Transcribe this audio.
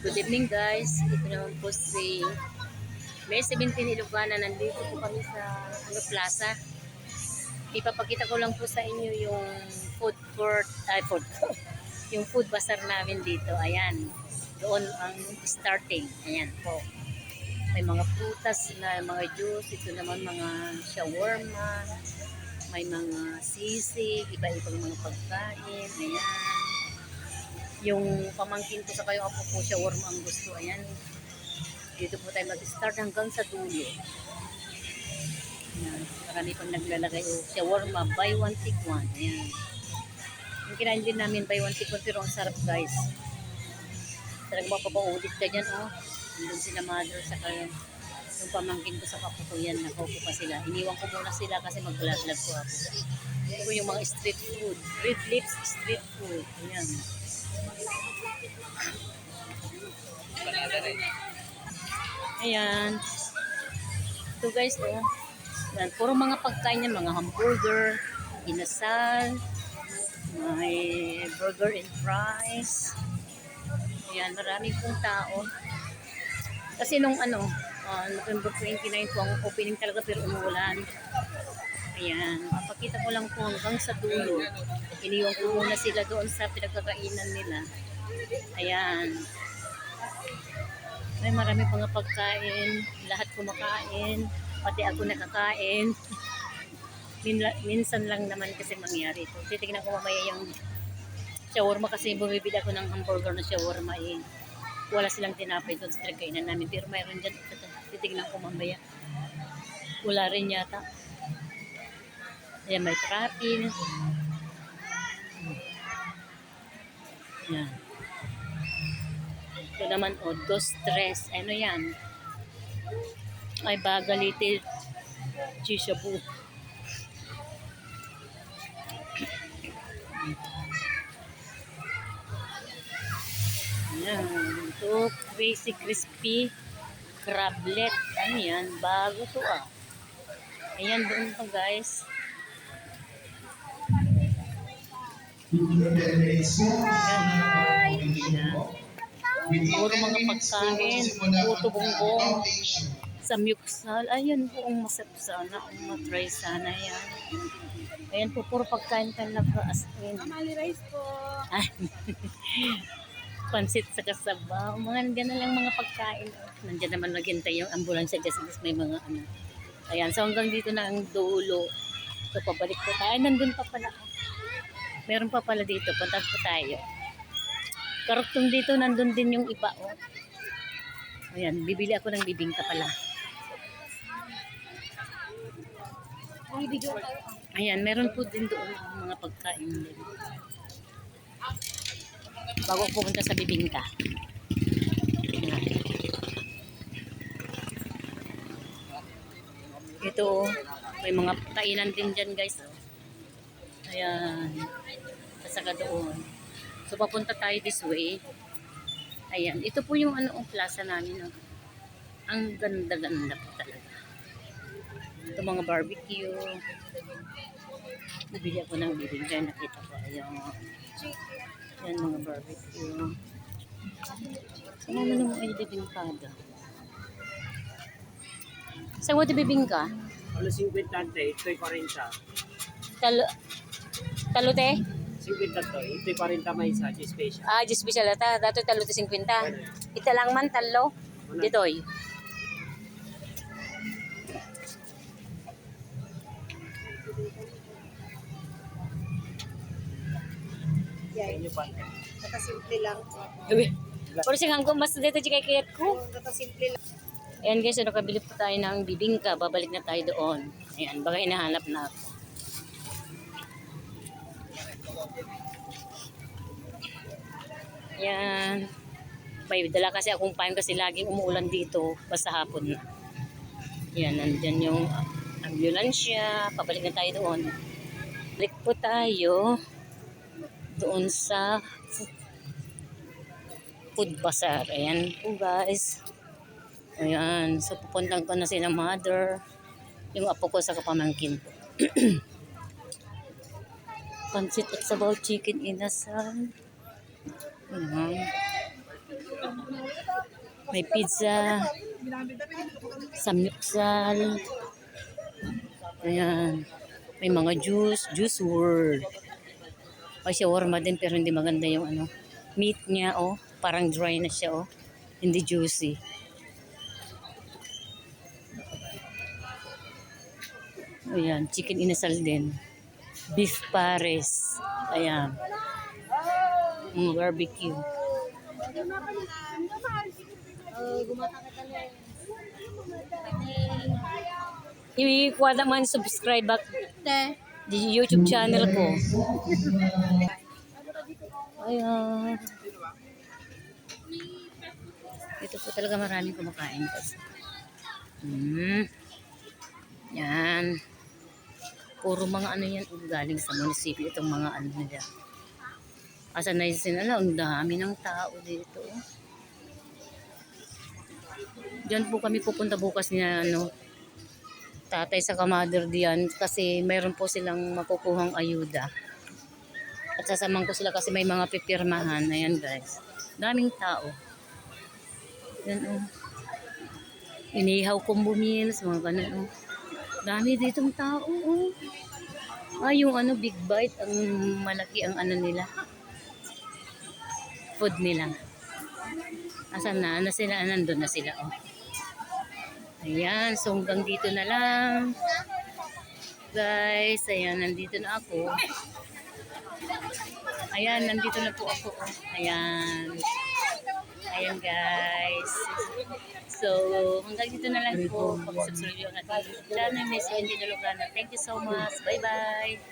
Good evening guys. Ito naman po si May 17 Ilocana. Nandito po kami sa Plaza. Ipapakita ko lang po sa inyo yung food court, food court. Yung food bazaar namin dito. Ayan. Doon ang starting. Ayan po. May mga prutas na mga juice. Ito naman mga shawarma. May mga sisig. Iba-ibang mga pagkain. Ayan. Yung pamangkin ko sa kayo apo po shawarma ang gusto. Ayan. Dito po tayo mag-start hanggang sa dulo. Ayan. Marami pang naglalagay. Shawarma, buy one, take one. Ayan. Yung kinain din namin, buy one, take one. Pero ang sarap guys. Talagang mapapaulit ka dyan. Oh. Nandun sila mother sa kayo. Yung pamangkin ko sa kapo ko yan. Nakaupo pa sila. Iniwan ko muna sila kasi mag-vlog po ako. Ito po yung mga street food. Red Lips street food. Ayan. Ayan. Ito guys, oh. Ayan, puro mga pagkain yan, mga hamburger, inasal, may burger and fries. Ayan, marami pong tao. Kasi nung November 29 po ang opening talaga pero umuulan. Ayan, papakita ko lang po hanggang sa dulo. Iniwan ko muna sila doon sa pinagkakainan nila. Ayan. May marami pang pagkain, lahat kumakain, pati ako nakakain. Minsan lang naman kasi mangyari ito. Titignan ko mamaya yung shawarma kasi bumibili ako ng hamburger na shawarma eh. Wala silang tinapay doon sa pinagkainan namin. Pero mayroon dyan. Titignan ko mamaya. Wala rin yata. Ayan, may trapin. Ayan. Ito naman, dos tres. Ano yan? Ay, bagalitil. Chishabu. Ayan. Ito, crazy crispy crablet. Ano yan? Bago to ah. Ayan, doon pa guys. Ayan. Puro mga pagkain, puto bongbong, samyuksal. Ayan po ang masarap sana, ang matry sana yan. Ayan po, puro pagkain talaga as in. Mamali rice po. Pansit sa kasabaw. Mga gano'n lang mga pagkain. Nandiyan naman naghintay yung ambulansya kasi may mga ano. Ayan, so hanggang dito na ang dulo. So pabalik po tayo. Nandun pa pala. Meron pa pala dito. Punta po tayo. Karuktong dito, nandun din yung iba. Oh. Ayan, bibili ako ng bibingka pala. Ayan, meron po din doon mga pagkain din. Bago pumunta sa bibingka. Ayan. Ito, may mga kainan din dyan guys. Oh. Ayan, sasaka doon. So, papunta tayo this way. Ayan. Ito po yung ang plaza namin. Oh. Ang ganda-ganda po talaga. Ito mga barbecue. Nabili ako ng bibingka. Nakita ko. Ayan. Ayan mga barbecue. Saan naman ay bibingkada? Saan mo ito bibingka? Ano 50 ito'y 40. Talote? 50 to, ito'y 40 may isa, special. Ah, just special ata. Dato talo ti 50. Ita lang man talo. Ditoy. Yan. Nakasimple lang. Pero sigang ko mas dito di kay ko. Nakasimple lang. Ayan guys, so nakabili po tayo ng bibingka. Babalik na tayo doon. Ayan, baka hinahanap na ako. Ayan. May dala kasi akong pain kasi laging umuulan dito. Basta hapon na. Ayan, nandyan yung ambulansya. Pabalik na tayo doon. Balik po tayo doon sa food bazaar. Ayan po guys. Ayan. So pupuntahan ko na si na mother. Yung apo ko sa kapamangkin ko. Pansit at sabaw chicken inasal. Ayan. May pizza. Samyuksal. Ayan. May mga juice world. May shawarma din pero hindi maganda yung ano. Meat niya, oh. Parang dry na siya, oh. Hindi juicy. Ayan, chicken inasal din. Beef pares. Ayan. Barbecue. Kuha naman subscribe back di YouTube channel ko. Ayan. Ito po talaga maraming kumakain kasi. Yan. Puro mga ano yan galing sa munisipyo itong mga ano nila. Asa na yun sinala, ang dami ng tao dito. Diyan po kami pupunta bukas niya ano, tatay sa kamader diyan kasi mayroon po silang makukuhang ayuda. At sasamang ko sila kasi may mga pipirmahan. Ayan guys. Daming tao. Yan oh. Inihaw combo meals, mga ganun oh. Dami ditong tao oh. Yung ano big bite, ang malaki ang ano nila. Food nila. Asan na? Ano sila? Nandun na sila oh. Ayan, so hanggang dito na lang. Guys, ayan, nandito na ako. Ayan, nandito na po ako. Ayan. Ayan guys. So, hanggang dito na lang po. Pag-subscribe yung ating channel, Miss Wendy Nalugana. Thank you so much. Bye-bye.